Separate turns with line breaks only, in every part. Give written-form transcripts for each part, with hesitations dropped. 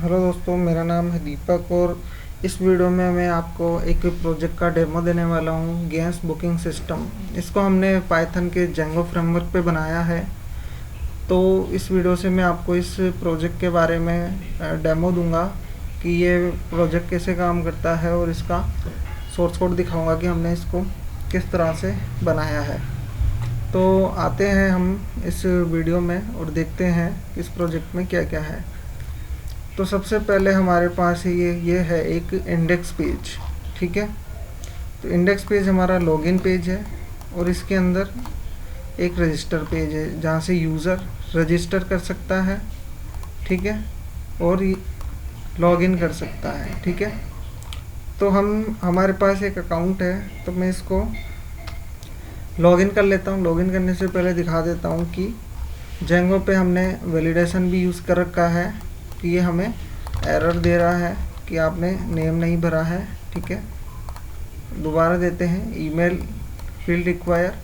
Hello दोस्तों, मेरा नाम है दीपक और इस वीडियो में मैं आपको एक प्रोजेक्ट का डेमो देने वाला हूँ। गैस बुकिंग सिस्टम, इसको हमने पाइथन के जेंगो फ्रेमवर्क पे बनाया है। तो इस वीडियो से मैं आपको इस प्रोजेक्ट के बारे में डेमो दूंगा कि ये प्रोजेक्ट कैसे काम करता है और इसका सोर्स कोड दिखाऊंगा कि हमने इसको किस तरह से बनाया है। तो आते हैं हम इस वीडियो में और देखते हैं इस प्रोजेक्ट में क्या क्या है। तो सबसे पहले हमारे पास ये है एक इंडेक्स पेज। ठीक है, तो इंडेक्स पेज हमारा लॉगिन पेज है और इसके अंदर एक रजिस्टर पेज है जहाँ से यूज़र रजिस्टर कर सकता है। ठीक है, और लॉगिन कर सकता है। ठीक है, तो हमारे पास एक अकाउंट है, तो मैं इसको लॉगिन कर लेता हूँ। लॉगिन करने से पहले दिखा देता हूँ कि जेंगो पे हमने वैलिडेशन भी यूज़ कर रखा है कि ये हमें एरर दे रहा है कि आपने नेम नहीं भरा है। ठीक है, दोबारा देते हैं। ईमेल फील्ड रिक्वायर,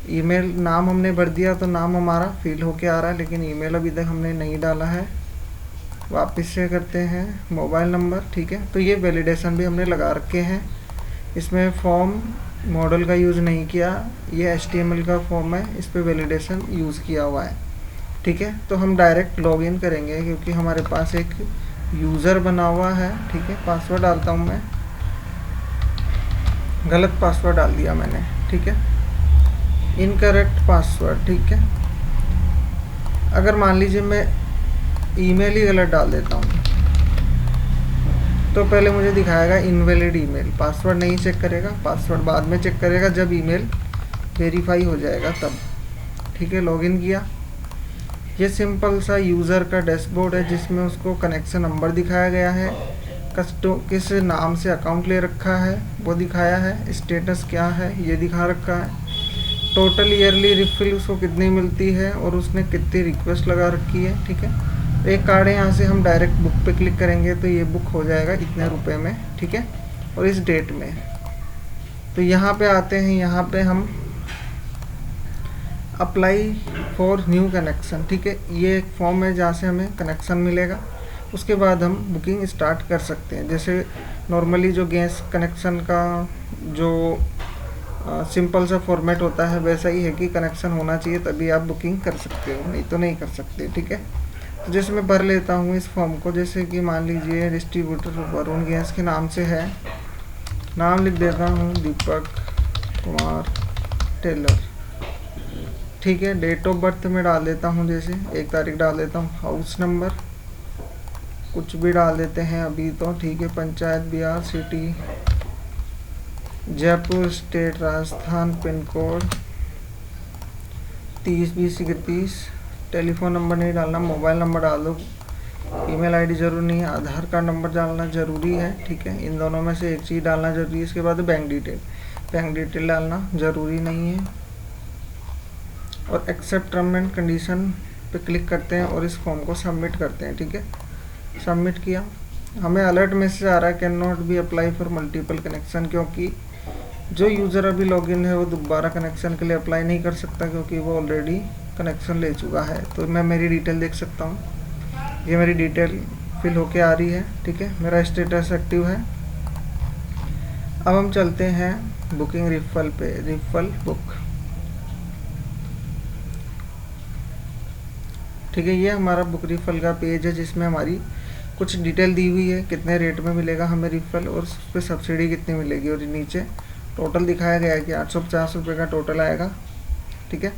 ईमेल नाम हमने भर दिया तो नाम हमारा फिल होके आ रहा है, लेकिन ईमेल अभी तक हमने नहीं डाला है। वापस से करते हैं मोबाइल नंबर। ठीक है, तो ये वैलिडेशन भी हमने लगा रखे हैं। इसमें फॉर्म मॉडल का यूज़ नहीं किया, ये HTML का फॉर्म है, इस पर वैलिडेशन यूज़ किया हुआ है। ठीक है, तो हम डायरेक्ट लॉगिन करेंगे क्योंकि हमारे पास एक यूज़र बना हुआ है। ठीक है, पासवर्ड डालता हूँ मैं, गलत पासवर्ड डाल दिया मैंने। ठीक है, इनकरेक्ट पासवर्ड। ठीक है, अगर मान लीजिए मैं ईमेल ही गलत डाल देता हूँ तो पहले मुझे दिखाएगा इनवैलिड ईमेल, पासवर्ड नहीं चेक करेगा, पासवर्ड बाद में चेक करेगा जब ईमेल वेरीफाई हो जाएगा तब। ठीक है, लॉगिन किया। ये सिंपल सा यूज़र का डैशबोर्ड है जिसमें उसको कनेक्शन नंबर दिखाया गया है, किस नाम से अकाउंट ले रखा है वो दिखाया है, स्टेटस क्या है ये दिखा रखा है, टोटल ईयरली रिफिल उसको कितनी मिलती है और उसने कितनी रिक्वेस्ट लगा रखी है। ठीक है, एक कार्ड है, यहाँ से हम डायरेक्ट बुक पे क्लिक करेंगे तो ये बुक हो जाएगा इतने रुपए में। ठीक है, और इस डेट में। तो यहाँ पे आते हैं, यहाँ पे हम अप्लाई फॉर न्यू कनेक्शन। ठीक है, ये एक फॉर्म है जहाँ से हमें कनेक्शन मिलेगा, उसके बाद हम बुकिंग स्टार्ट कर सकते हैं। जैसे नॉर्मली जो गैस कनेक्शन का जो सिंपल सा फॉर्मेट होता है वैसा ही है कि कनेक्शन होना चाहिए तभी आप बुकिंग कर सकते हो, नहीं तो नहीं कर सकते। ठीक है, तो जैसे मैं भर लेता हूँ इस फॉर्म को, जैसे कि मान लीजिए डिस्ट्रीब्यूटर वरुण गैस के नाम से है, नाम लिख देता हूँ दीपक कुमार टेलर। ठीक है, डेट ऑफ बर्थ में डाल देता हूँ, जैसे 1 तारीख डाल देता हूँ, हाउस नंबर कुछ भी डाल देते हैं अभी तो। ठीक है, panchayat Bihar, city Jaipur, state Rajasthan, pin code 302031। Telephone number नहीं डालना, मोबाइल नंबर डाल दो। ईमेल आईडी जरूरी नहीं है, आधार कार्ड नंबर डालना ज़रूरी है। ठीक है, इन दोनों में से एक चीज़ डालना ज़रूरी है। इसके बाद बैंक डिटेल डालना ज़रूरी नहीं है। और एक्सेप्ट टर्म एंड कंडीशन पे क्लिक करते हैं और इस फॉर्म को सबमिट करते हैं। ठीक है, सबमिट किया, हमें अलर्ट मैसेज आ रहा है can not be apply for multiple connection, क्योंकि जो यूज़र अभी लॉगिन है वो दोबारा कनेक्शन के लिए अप्लाई नहीं कर सकता क्योंकि वो ऑलरेडी कनेक्शन ले चुका है। तो मैं मेरी डिटेल देख सकता हूँ, ये मेरी डिटेल फिल होके आ रही है। ठीक है, मेरा स्टेटस एक्टिव है। अब हम चलते हैं बुकिंग रिफल पे, रिफल बुक। ठीक है, ये हमारा बुक रिफल का पेज है जिसमें हमारी कुछ डिटेल दी हुई है, कितने रेट में मिलेगा हमें रिफल और उस पर सब्सिडी कितनी मिलेगी, और नीचे टोटल दिखाया गया है कि 850 रुपये का टोटल आएगा। ठीक है,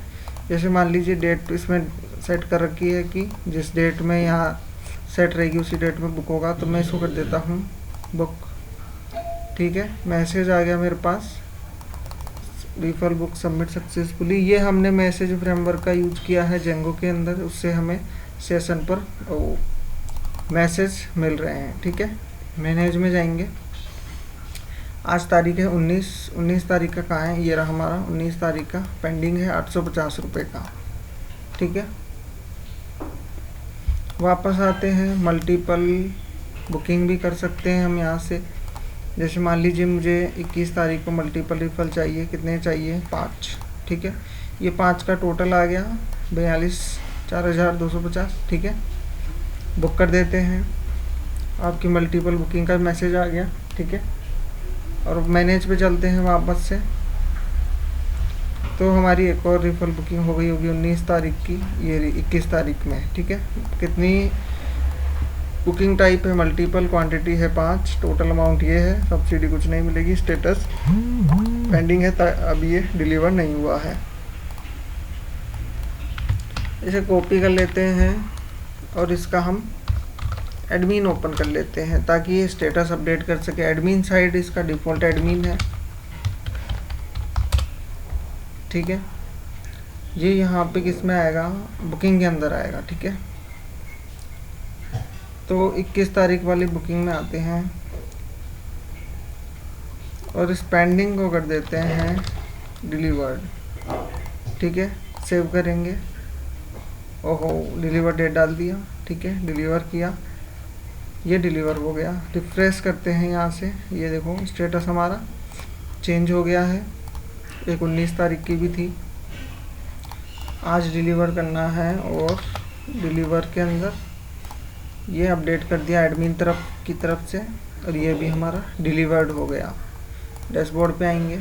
जैसे मान लीजिए डेट इसमें सेट कर रखी है कि जिस डेट में यहाँ सेट रहेगी उसी डेट में बुक होगा, तो मैं इसको कर देता हूँ बुक। ठीक है, मैसेज आ गया मेरे पास, रिफल बुक सबमिट सक्सेसफुली। ये हमने मैसेज फ्रेमवर्क का यूज किया है जेंगो के अंदर, उससे हमें सेशन पर मैसेज मिल रहे हैं। ठीक है, मैनेज में जाएंगे। आज तारीख है 19 तारीख का कहाँ है, ये रहा हमारा 19 तारीख का, पेंडिंग है 850 रुपये का। ठीक है, वापस आते हैं, मल्टीपल बुकिंग भी कर सकते हैं हम यहाँ से। जैसे मान लीजिए मुझे 21 तारीख को मल्टीपल रिफल चाहिए, कितने चाहिए, 5। ठीक है, ये 5 का टोटल आ गया 42,4250। ठीक है, बुक कर देते हैं। आपकी मल्टीपल बुकिंग का मैसेज आ गया, ठीक है। और मैनेज पे चलते हैं वापस से, तो हमारी एक और रिफल बुकिंग हो गई होगी 19 तारीख की, ये 21 तारीख में, ठीक है। कितनी बुकिंग टाइप है? मल्टीपल, क्वांटिटी है 5, टोटल अमाउंट ये है, सब्सिडी कुछ नहीं मिलेगी, स्टेटस पेंडिंग है, अभी ये डिलीवर नहीं हुआ है। इसे कॉपी कर लेते हैं और इसका हम एडमिन ओपन कर लेते हैं ताकि ये स्टेटस अपडेट कर सके। एडमिन साइड इसका डिफ़ॉल्ट एडमिन है, ठीक है। ये यहाँ पे किस में आएगा? बुकिंग के अंदर आएगा, ठीक है। तो 21 तारीख वाली बुकिंग में आते हैं और इस पेंडिंग को कर देते हैं डिलीवर्ड, ठीक है। सेव करेंगे, ओहो डिलीवर डेट डाल दिया, ठीक है। डिलीवर किया, ये डिलीवर हो गया। रिफ्रेश करते हैं यहाँ से, ये देखो स्टेटस हमारा चेंज हो गया है। एक 19 तारीख की भी थी, आज डिलीवर करना है और डिलीवर के अंदर ये अपडेट कर दिया एडमिन की तरफ से और ये भी हमारा डिलीवर्ड हो गया। डैशबोर्ड पे आएंगे,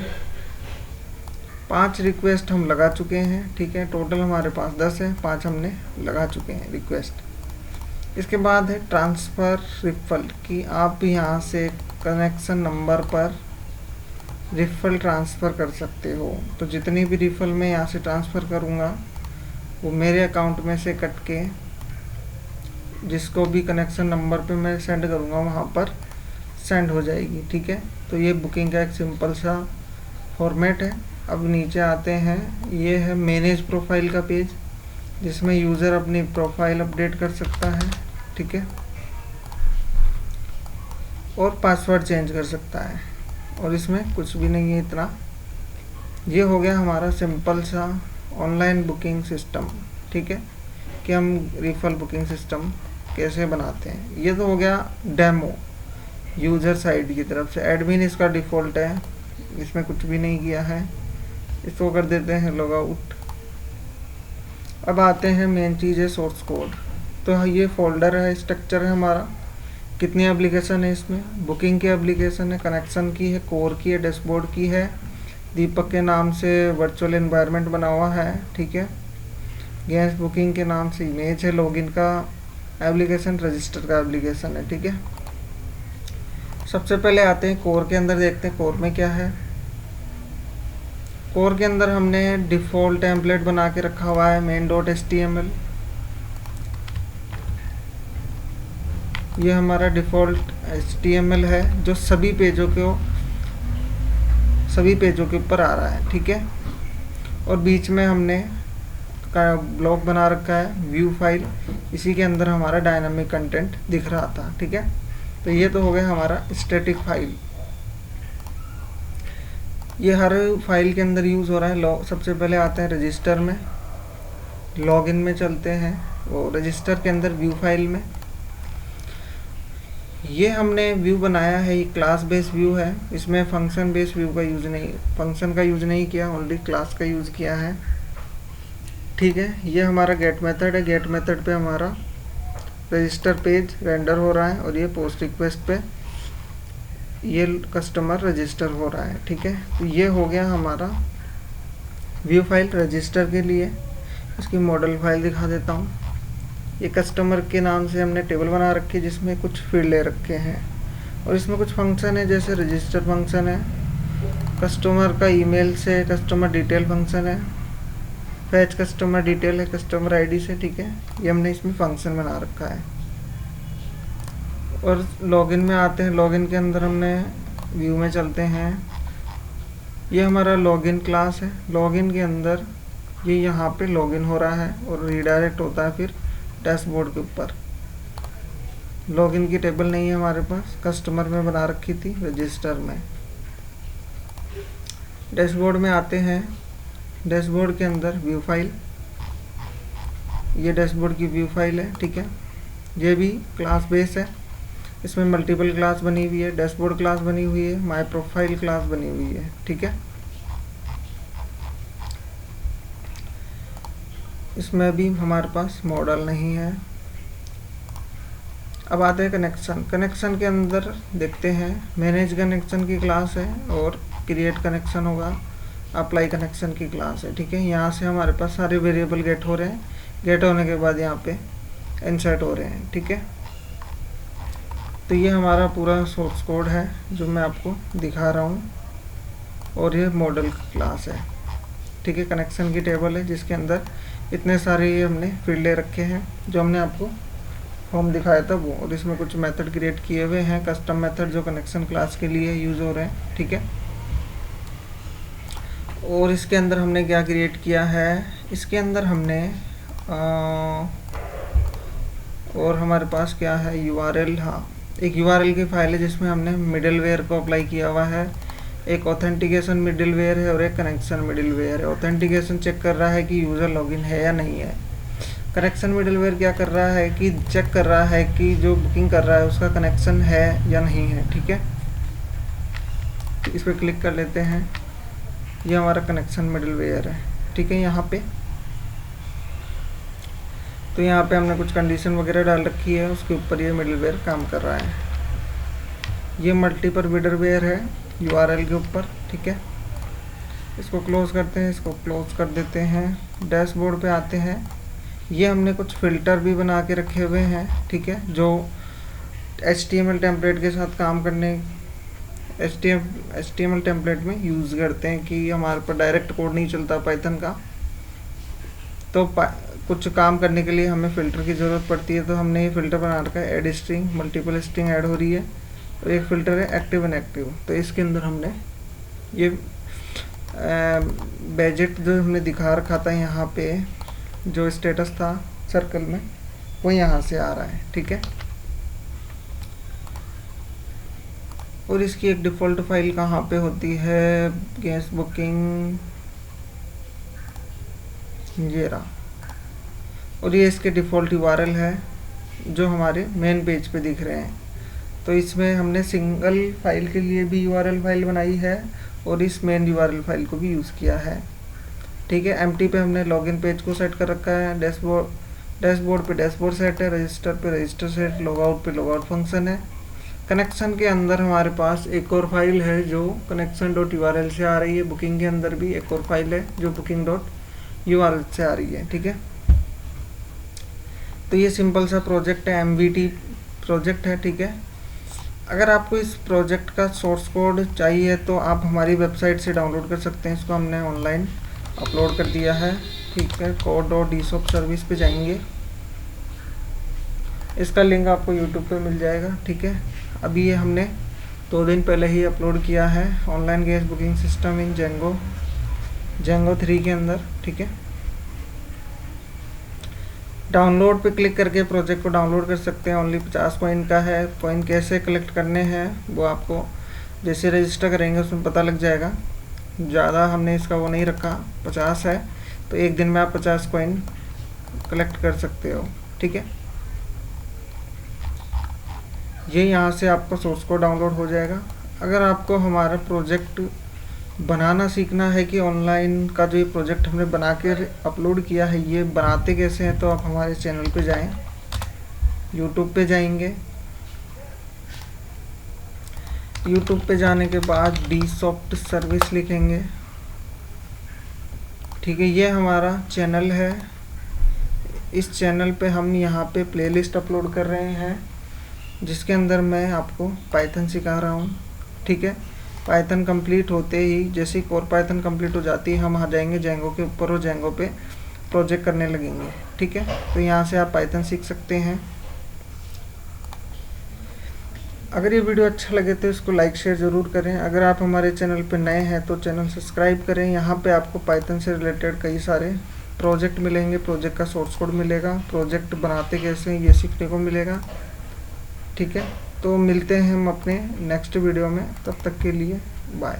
5 रिक्वेस्ट हम लगा चुके हैं, ठीक है। टोटल हमारे पास 10 है, 5 हमने लगा चुके हैं रिक्वेस्ट। इसके बाद है ट्रांसफ़र रिफल की, आप यहाँ से कनेक्शन नंबर पर रिफल ट्रांसफ़र कर सकते हो। तो जितनी भी रिफल मैं यहाँ से ट्रांसफ़र करूँगा वो मेरे अकाउंट में से कट के जिसको भी कनेक्शन नंबर पे मैं सेंड करूँगा वहाँ पर सेंड हो जाएगी, ठीक है। तो ये बुकिंग का एक सिंपल सा फॉर्मेट है। अब नीचे आते हैं, ये है मैनेज प्रोफाइल का पेज जिसमें यूज़र अपनी प्रोफाइल अपडेट कर सकता है, ठीक है, और पासवर्ड चेंज कर सकता है। और इसमें कुछ भी नहीं है इतना। ये हो गया हमारा सिंपल सा ऑनलाइन बुकिंग सिस्टम, ठीक है, कि हम रिफल बुकिंग सिस्टम कैसे बनाते हैं। ये तो हो गया डेमो यूज़र साइड की तरफ से। एडमिन इसका डिफ़ॉल्ट है, इसमें कुछ भी नहीं किया है। इसको कर देते हैं लॉग आउट। अब आते हैं मेन चीज़ है सोर्स कोड। तो ये फोल्डर है, स्ट्रक्चर है हमारा। कितनी एप्लीकेशन है इसमें? बुकिंग की एप्लीकेशन है, कनेक्शन की है, कोर की है, डैशबोर्ड की है, दीपक के नाम से वर्चुअल एनवायरनमेंट बना हुआ है, ठीक है। गैस बुकिंग के नाम से इमेज है, लॉगिन का एप्लीकेशन, रजिस्टर का एप्लीकेशन है, ठीक है। सबसे पहले आते हैं कोर के अंदर, देखते हैं कोर में क्या है। कोर के अंदर हमने डिफ़ॉल्ट टेम्पलेट बना के रखा हुआ है main.html। ये हमारा डिफ़ॉल्ट HTML है जो सभी पेजों के ऊपर आ रहा है, ठीक है। और बीच में हमने का ब्लॉक बना रखा है व्यू फाइल, इसी के अंदर हमारा डायनामिक कंटेंट दिख रहा था, ठीक है। तो ये तो हो गया हमारा स्टैटिक फाइल। ये हर फाइल के अंदर यूज़ हो रहा है। सबसे पहले आते हैं रजिस्टर में, लॉगिन में चलते हैं, वो रजिस्टर के अंदर व्यू फाइल में ये हमने व्यू बनाया है। ये क्लास बेस व्यू है, इसमें फंक्शन बेस व्यू का यूज़ नहीं, फंक्शन का यूज़ नहीं किया, ओनली क्लास का यूज़ किया है, ठीक है। ये हमारा गेट मेथड है। गेट मेथड पे हमारा रजिस्टर पेज रेंडर हो रहा है और ये पोस्ट रिक्वेस्ट पे ये कस्टमर रजिस्टर हो रहा है, ठीक है। तो ये हो गया हमारा व्यू फाइल रजिस्टर के लिए। इसकी मॉडल फाइल दिखा देता हूँ। ये कस्टमर के नाम से हमने टेबल बना रखी है जिसमें कुछ फील्ड ले रखे हैं और इसमें कुछ फंक्शन है, जैसे रजिस्टर फंक्शन है, कस्टमर का ईमेल से कस्टमर डिटेल फंक्शन है, फैच कस्टमर डिटेल है कस्टमर आईडी से, ठीक है। ये हमने इसमें फंक्शन बना रखा है। और लॉगिन में आते हैं। लॉगिन के अंदर हमने व्यू में चलते हैं। ये हमारा लॉगिन क्लास है। लॉगिन के अंदर ये यहाँ पे लॉगिन हो रहा है और रीडायरेक्ट होता है फिर डैशबोर्ड के ऊपर। लॉगिन की टेबल नहीं है हमारे पास, कस्टमर में बना रखी थी रजिस्टर में। डैशबोर्ड में आते हैं। डैशबोर्ड के अंदर व्यू फाइल, ये डैशबोर्ड की व्यू फाइल है, ठीक है। ये भी क्लास बेस है, इसमें मल्टीपल क्लास बनी हुई है, डैशबोर्ड क्लास बनी हुई है, माय प्रोफाइल क्लास बनी हुई है, ठीक है। इसमें भी हमारे पास मॉडल नहीं है। अब आते हैं कनेक्शन। कनेक्शन के अंदर देखते हैं मैनेज कनेक्शन की क्लास है और क्रिएट कनेक्शन होगा, अप्लाई कनेक्शन की क्लास है। ठीक है, यहाँ से हमारे पास सारे वेरिएबल गेट हो रहे हैं, गेट होने के बाद यहाँ पे इंसर्ट हो रहे हैं। ठीक है, तो ये हमारा पूरा सोर्स कोड है जो मैं आपको दिखा रहा हूँ, और ये मॉडल क्लास है। ठीक है, कनेक्शन की टेबल है जिसके अंदर इतने सारे ये हमने फील्ड ले रखे हैं जो हमने आपको फॉर्म दिखाया था वो, और इसमें कुछ मेथड क्रिएट किए हुए हैं, कस्टम मेथड जो कनेक्शन क्लास के लिए यूज़ हो रहे हैं। ठीक है, और इसके अंदर हमने क्या क्रिएट किया है, इसके अंदर हमने और हमारे पास क्या है URL, हाँ एक URL की फाइल है जिसमें हमने मिडलवेयर को अप्लाई किया हुआ है, एक ऑथेंटिकेशन मिडलवेयर है और एक कनेक्शन मिडलवेयर है। ऑथेंटिकेशन चेक कर रहा है कि यूज़र लॉगिन है या नहीं है। कनेक्शन मिडलवेयर क्या कर रहा है कि चेक कर रहा है कि जो बुकिंग कर रहा है उसका कनेक्शन है या नहीं है। ठीक है, इस पर क्लिक कर लेते हैं, ये हमारा कनेक्शन मिडलवेयर है। ठीक है, यहाँ पे तो यहाँ पे हमने कुछ कंडीशन वगैरह डाल रखी है, उसके ऊपर ये मिडलवेयर काम कर रहा है। ये मल्टीपल मिडलवेयर है URL के ऊपर। ठीक है, इसको क्लोज करते हैं, इसको क्लोज कर देते हैं। डैशबोर्ड पे आते हैं, ये हमने कुछ फ़िल्टर भी बना के रखे हुए हैं। ठीक है, जो HTML टेम्पलेट के साथ काम करने HTML टेम्पलेट में यूज़ करते हैं कि हमारे पर डायरेक्ट कोड नहीं चलता पाइथन का, तो कुछ काम करने के लिए हमें फ़िल्टर की ज़रूरत पड़ती है। तो हमने ये फ़िल्टर बना रखा है, add string, multiple string add हो रही है, और एक फ़िल्टर है एक्टिव इनएक्टिव। तो इसके अंदर हमने ये बजट जो हमने दिखा रखा था यहाँ पे, जो स्टेटस था सर्कल में, वो यहाँ से आ रहा है। ठीक है, और इसकी एक डिफ़ॉल्ट फाइल कहाँ पे होती है, गैस बुकिंग, ये रहा, और ये इसके डिफ़ॉल्ट URL है जो हमारे मेन पेज पे दिख रहे हैं। तो इसमें हमने सिंगल फाइल के लिए भी URL फाइल बनाई है और इस मेन URL फाइल को भी यूज़ किया है। ठीक है, एम्प्टी पे हमने लॉगिन पेज को सेट कर रखा है, डैशबोर्ड पे डैशबोर्ड सेट है, रजिस्टर पे रजिस्टर सेट, लॉगआउट पे लॉगआउट फंक्शन है। कनेक्शन के अंदर हमारे पास एक और फाइल है जो connection.url से आ रही है। बुकिंग के अंदर भी एक और फाइल है जो booking.url से आ रही है। ठीक है, तो ये सिंपल सा प्रोजेक्ट है, MVT प्रोजेक्ट है। ठीक है, अगर आपको इस प्रोजेक्ट का सोर्स कोड चाहिए तो आप हमारी वेबसाइट से डाउनलोड कर सकते हैं, इसको हमने ऑनलाइन अपलोड कर दिया है। ठीक है, code.dsop सर्विस पे जाएंगे, इसका लिंक आपको YouTube पे मिल जाएगा। ठीक है, अभी ये हमने 2 दिन पहले ही अपलोड किया है, online gas booking system in Django 3 के अंदर। ठीक है, डाउनलोड पे क्लिक करके प्रोजेक्ट को डाउनलोड कर सकते हैं। ओनली 50 कॉइन का है। कॉइन कैसे कलेक्ट करने हैं वो आपको जैसे रजिस्टर करेंगे उसमें पता लग जाएगा। ज़्यादा हमने इसका वो नहीं रखा, 50 है, तो एक दिन में आप 50 कॉइन कलेक्ट कर सकते हो। ठीक है, ये यहाँ से आपका सोर्स कोड डाउनलोड हो जाएगा। अगर आपको हमारा प्रोजेक्ट बनाना सीखना है कि ऑनलाइन का जो ये प्रोजेक्ट हमने बना के अपलोड किया है ये बनाते कैसे हैं, तो आप हमारे चैनल पे जाएं, यूट्यूब पे जाएंगे। यूट्यूब पे जाने के बाद DSoft सर्विस लिखेंगे। ठीक है, ये हमारा चैनल है। इस चैनल पे हम यहाँ पे प्लेलिस्ट अपलोड कर रहे हैं जिसके अंदर मैं आपको पाइथन सिखा रहा हूँ। ठीक है, पाइथन कंप्लीट होते ही, जैसे ही कोर पाइथन कंप्लीट हो जाती है, हम आ जाएंगे जेंगो के ऊपर और जेंगो पे प्रोजेक्ट करने लगेंगे। ठीक है, तो यहाँ से आप पाइथन सीख सकते हैं। अगर ये वीडियो अच्छा लगे तो इसको लाइक शेयर ज़रूर करें। अगर आप हमारे चैनल पे नए हैं तो चैनल सब्सक्राइब करें। यहाँ पे आपको पाइथन से रिलेटेड कई सारे प्रोजेक्ट मिलेंगे, प्रोजेक्ट का सोर्स कोड मिलेगा, प्रोजेक्ट बनाते कैसे ये सीखने को मिलेगा। ठीक है, तो मिलते हैं हम अपने नेक्स्ट वीडियो में, तब तक के लिए बाय।